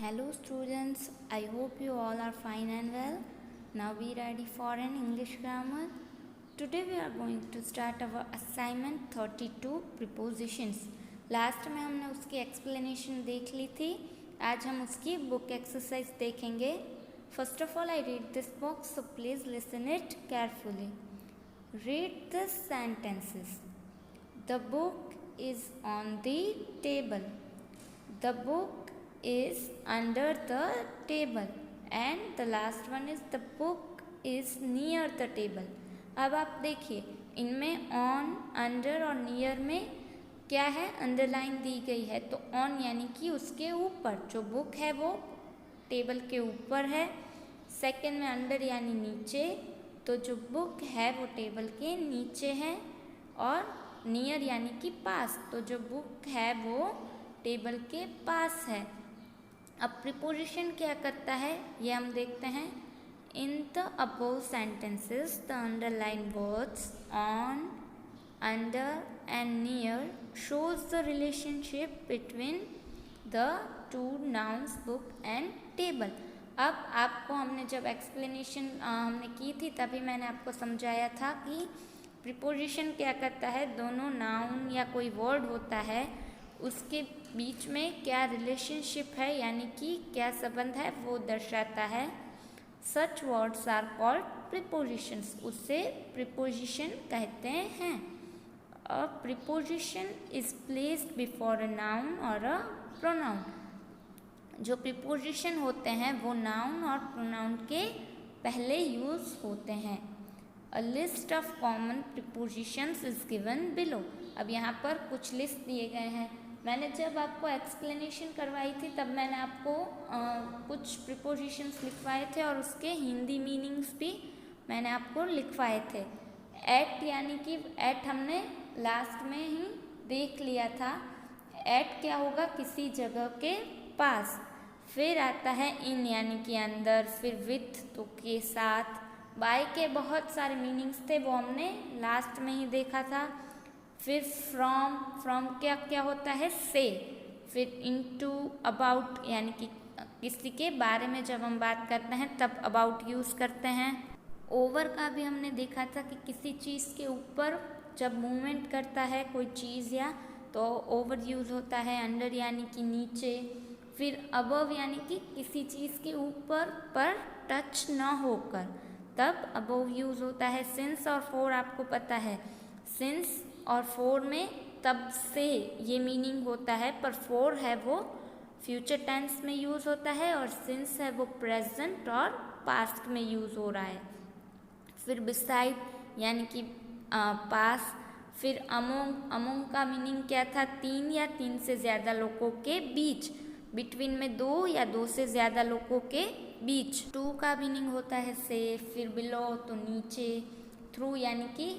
Hello students, I hope you all are fine and well. Now be ready for an English grammar. Today we are going to start our assignment 32 prepositions. Last में हमने उसकी explanation देख ली थी. आज हम उसकी book exercise देखेंगे. First of all, I read this book, so please listen it carefully. Read the sentences. The book is on the table. The book is under the table and the last one is the book is near the table. अब आप देखिए इनमें on, under और near में क्या है, underline the गई है. तो on यानी कि उसके ऊपर, जो बुक है वो टेबल के ऊपर है. सेकेंड में अंडर यानी नीचे, तो जो बुक है वो टेबल के नीचे है. और नियर यानी कि पास, तो जो बुक है वो टेबल के पास है. अब प्रीपोजिशन क्या करता है ये हम देखते हैं. In the above sentences the underline words on, under and near shows the relationship between the two nouns book and table. अब आपको हमने जब एक्सप्लेनेशन हमने की थी तभी मैंने आपको समझाया था कि प्रीपोजिशन क्या करता है, दोनों नाउन या कोई वर्ड होता है उसके बीच में क्या रिलेशनशिप है यानी कि क्या संबंध है वो दर्शाता है. Such words are called prepositions, उससे प्रीपोजिशन कहते हैं. A preposition is placed before a noun और अ प्रोनाउन. जो प्रीपोजिशन होते हैं वो नाउन और प्रोनाउन के पहले यूज होते हैं. A list of common prepositions is given below. अब यहाँ पर कुछ लिस्ट दिए गए हैं. मैंने जब आपको एक्सप्लेनेशन करवाई थी तब मैंने आपको कुछ प्रीपोजिशंस लिखवाए थे और उसके हिंदी मीनिंग्स भी मैंने आपको लिखवाए थे. एट यानी कि एट हमने लास्ट में ही देख लिया था. एट क्या होगा, किसी जगह के पास. फिर आता है इन यानी कि अंदर. फिर विथ तो के साथ. बाय के बहुत सारे मीनिंग्स थे वो हमने लास्ट में ही देखा था. फिर फ्रॉम क्या क्या होता है, से. फिर इनटू, अबाउट यानी कि किसी के बारे में जब हम बात करते हैं तब अबाउट यूज़ करते हैं. ओवर का भी हमने देखा था कि किसी चीज़ के ऊपर जब मूवमेंट करता है कोई चीज़ या, तो ओवर यूज़ होता है. अंडर यानी कि नीचे. फिर अबव यानी कि किसी चीज़ के ऊपर पर टच न होकर, तब अबव यूज़ होता है. सिंस और फोर आपको पता है, सिंस और फोर में तब से ये मीनिंग होता है, पर फोर है वो फ्यूचर टेंस में यूज़ होता है और सिंस है वो प्रेजेंट और पास्ट में यूज़ हो रहा है. फिर बिसाइड यानी कि पास. फिर अमोंग, अमोंग का मीनिंग क्या था, तीन या तीन से ज़्यादा लोगों के बीच. बिटवीन में दो या दो से ज़्यादा लोगों के बीच. टू का मीनिंग होता है से. फिर बिलो तो नीचे. थ्रू यानी कि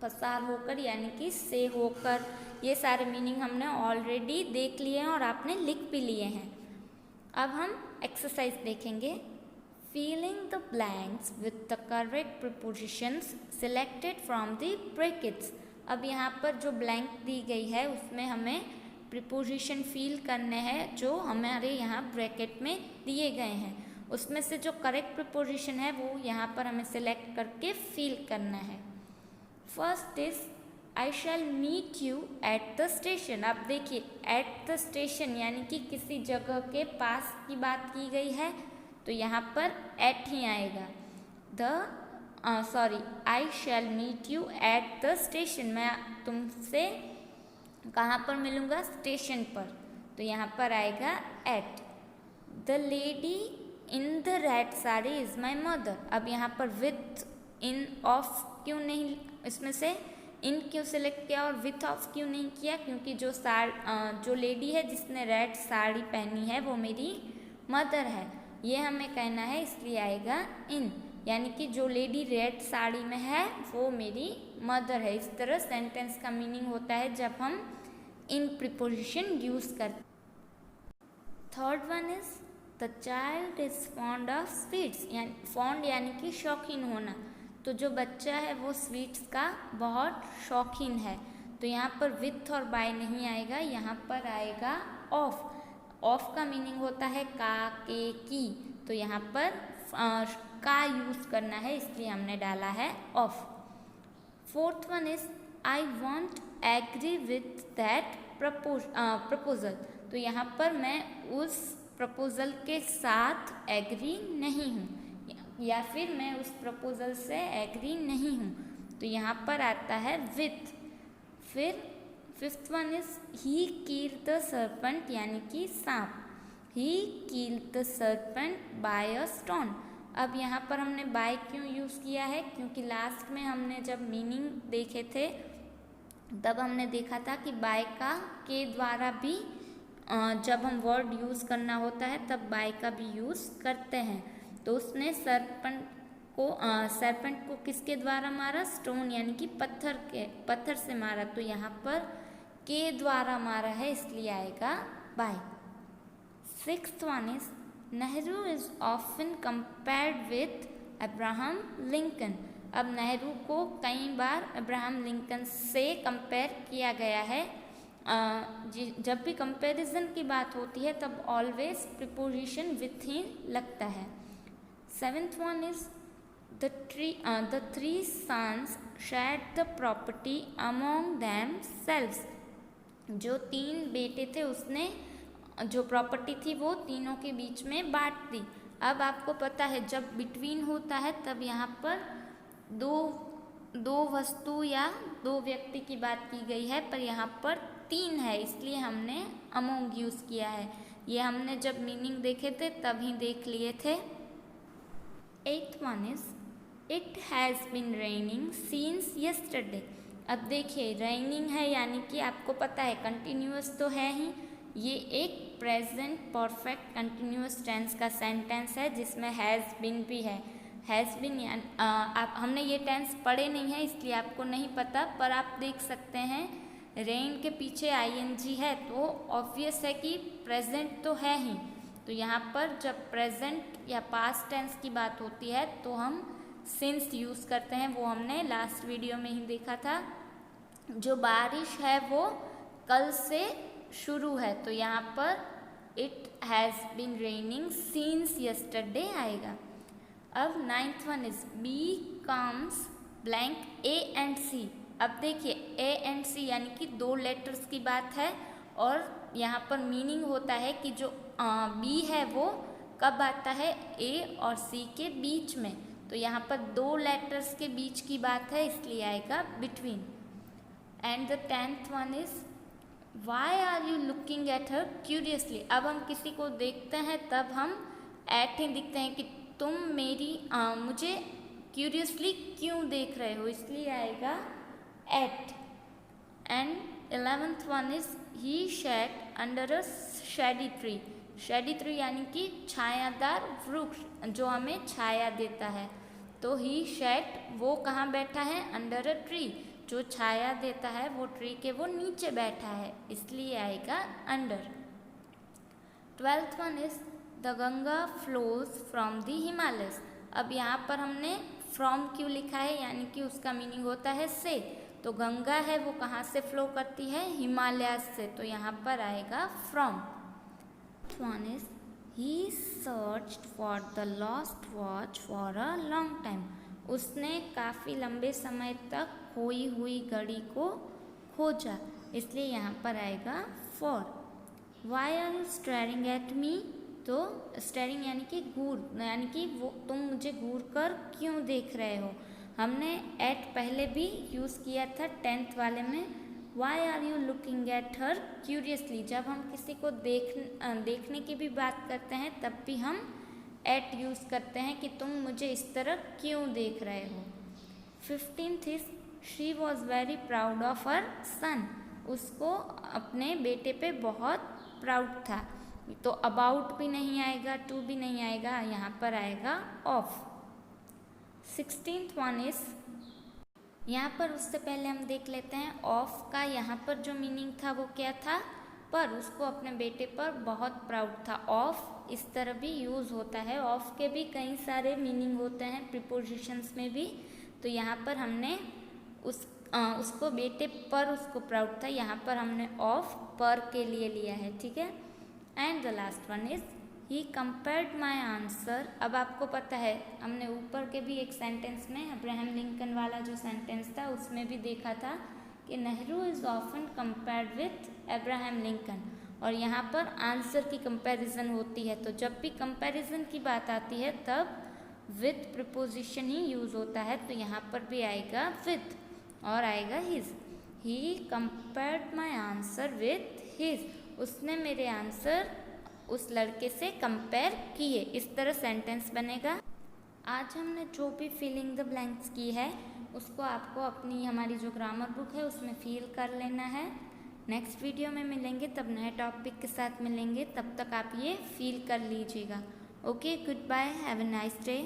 पसार होकर यानी कि से होकर. ये सारे मीनिंग हमने ऑलरेडी देख लिए हैं और आपने लिख भी लिए हैं. अब हम एक्सरसाइज देखेंगे. Filling the blanks with the correct prepositions selected from the brackets. अब यहाँ पर जो ब्लैंक दी गई है उसमें हमें प्रीपोजिशन फिल करने हैं जो हमारे यहाँ ब्रैकेट में दिए गए हैं. उसमें से जो करेक्ट प्रीपोजिशन है वो यहाँ पर हमें सिलेक्ट करके फिल करना है. First is I shall meet you at the station. आप देखिए एट द स्टेशन यानी कि किसी जगह के पास की बात की गई है, तो यहाँ पर एट ही आएगा. I shall meet you at the station. मैं तुमसे कहाँ पर मिलूँगा, स्टेशन पर, तो यहाँ पर आएगा at. The lady in the red sari is my mother. अब यहाँ पर विथ इन ऑफ क्यों नहीं, इसमें से इन क्यों सिलेक्ट किया और विथ ऑफ क्यों नहीं किया, क्योंकि जो लेडी है जिसने रेड साड़ी पहनी है वो मेरी मदर है, ये हमें कहना है, इसलिए आएगा इन. यानी कि जो लेडी रेड साड़ी में है वो मेरी मदर है. इस तरह सेंटेंस का मीनिंग होता है जब हम इन प्रीपोजिशन यूज़ करते. Third one is the child is fond of sweets. यानी फॉन्ड यानी कि शौकीन होना. तो जो बच्चा है वो स्वीट्स का बहुत शौकीन है. तो यहाँ पर विथ और बाय नहीं आएगा, यहाँ पर आएगा ऑफ. ऑफ का मीनिंग होता है का, के, की, तो यहाँ पर का यूज करना है, इसलिए हमने डाला है of. Fourth one is I want agree with that proposal, तो यहाँ पर मैं उस प्रपोजल के साथ एग्री नहीं हूँ, या फिर मैं उस प्रपोजल से एग्री नहीं हूँ, तो यहाँ पर आता है विथ। फिर fifth one is he killed the serpent, यानी कि सांप, he killed the serpent by a stone. अब यहाँ पर हमने बाय क्यों यूज़ किया है, क्योंकि लास्ट में हमने जब मीनिंग देखे थे तब हमने देखा था कि बाय का के द्वारा भी जब हम वर्ड यूज़ करना होता है तब बाय का भी यूज़ करते हैं। तो उसने सरपेंट को किसके द्वारा मारा, स्टोन यानी कि पत्थर से मारा, तो यहाँ पर के द्वारा मारा है, इसलिए आएगा by. Sixth one is Nehru is often compared with Abraham Lincoln. अब नेहरू को कई बार अब्राहम लिंकन से कंपेयर किया गया है। जब भी कंपैरिजन की बात होती है तब ऑलवेज प्रीपोजिशन विथ ही लगता है। Seventh one is the three sons shared the property among themselves। जो तीन बेटे थे उसने जो प्रॉपर्टी थी वो तीनों के बीच में बांट दी। अब आपको पता है जब बिटवीन होता है तब यहाँ पर दो वस्तु या दो व्यक्ति की बात की गई है, पर यहाँ पर तीन है, इसलिए हमने अमोंग यूज़ किया है। ये हमने जब मीनिंग देखे थे तभी देख लिए थे। Eighth one is it has been raining since yesterday. अब देखिए रेनिंग है यानी कि आपको पता है कंटिन्यूअस तो है ही, ये एक प्रेजेंट परफेक्ट कंटिन्यूअस टेंस का सेंटेंस है जिसमें हैज़ बिन भी है। हैज़ बिन आप हमने ये टेंस पढ़े नहीं है इसलिए आपको नहीं पता, पर आप देख सकते हैं रेन के पीछे आईएनजी है तो ऑब्वियस है कि प्रेजेंट तो है ही। तो यहाँ पर जब प्रेजेंट या पास्ट टेंस की बात होती है तो हम सिंस यूज़ करते हैं, वो हमने लास्ट वीडियो में ही देखा था। जो बारिश है वो कल से शुरू है, तो यहाँ पर it has been raining since yesterday आएगा। अब ninth one is becomes blank A and C. अब देखिए ए एंड सी यानी कि दो लेटर्स की बात है और यहाँ पर मीनिंग होता है कि जो बी है वो कब आता है ए और सी के बीच में, तो यहाँ पर दो लेटर्स के बीच की बात है इसलिए आएगा between. And the tenth one is why are you looking at her curiously. अब हम किसी को देखते हैं तब हम एट ही दिखते हैं कि तुम मुझे क्यूरियसली क्यों देख रहे हो, इसलिए आएगा at. And 11th one is he sat under a shady tree. Shady tree यानी कि छायादार वृक्ष जो हमें छाया देता है, तो ही सैट वो कहाँ बैठा है, अंडर अ ट्री, जो छाया देता है वो ट्री के वो नीचे बैठा है, इसलिए आएगा under. 12th one is the Ganga flows from the Himalayas. अब यहाँ पर हमने फ्रॉम क्यों लिखा है, यानी कि उसका मीनिंग होता है से, तो गंगा है वो कहाँ से फ्लो करती है, हिमालय से, तो यहाँ पर आएगा from. One is he searched for the lost watch for a long time. उसने काफ़ी लंबे समय तक खोई हुई घड़ी को खोजा, इसलिए यहाँ पर आएगा for. Why are you staring at me, तो स्टेयरिंग यानी कि घूर, यानी कि वो तुम मुझे घूर कर क्यों देख रहे हो। हमने एट पहले भी यूज़ किया था 10th वाले में। Why are you looking at her curiously, जब हम किसी को देखने की भी बात करते हैं तब भी हम एट यूज़ करते हैं कि तुम मुझे इस तरह क्यों देख रहे हो। 15th is she was very proud of her son. उसको अपने बेटे पे बहुत प्राउड था, तो अबाउट भी नहीं आएगा, टू भी नहीं आएगा, यहाँ पर आएगा ऑफ। 16th वन इज, यहाँ पर उससे पहले हम देख लेते हैं ऑफ का यहाँ पर जो मीनिंग था वो क्या था, पर उसको अपने बेटे पर बहुत प्राउड था। ऑफ इस तरह भी यूज़ होता है, ऑफ के भी कई सारे मीनिंग होते हैं प्रीपोजिशंस में भी, तो यहाँ पर हमने उसको बेटे पर उसको प्राउड था, यहाँ पर हमने ऑफ पर के लिए लिया है, ठीक है। And the last one is he compared my answer. अब आपको पता है, हमने ऊपर के भी एक सेंटेंस में अब्राहम लिंकन वाला जो सेंटेंस था उसमें भी देखा था कि Nehru is often compared with Abraham Lincoln, और यहाँ पर आंसर की कंपैरिजन होती है। तो जब भी कंपैरिजन की बात आती है तब विथ प्रिपोजिशन ही यूज होता है, तो यहाँ पर भी आएगा विथ और आएगा his. He compared my answer with his, उसने मेरे आंसर उस लड़के से कंपेयर किए, इस तरह सेंटेंस बनेगा। आज हमने जो भी फिलिंग द ब्लैंक्स की है उसको आपको अपनी हमारी जो ग्रामर बुक है उसमें फिल कर लेना है। नेक्स्ट वीडियो में मिलेंगे, तब नए टॉपिक के साथ मिलेंगे, तब तक आप ये फील कर लीजिएगा। Okay, good bye, have a nice day.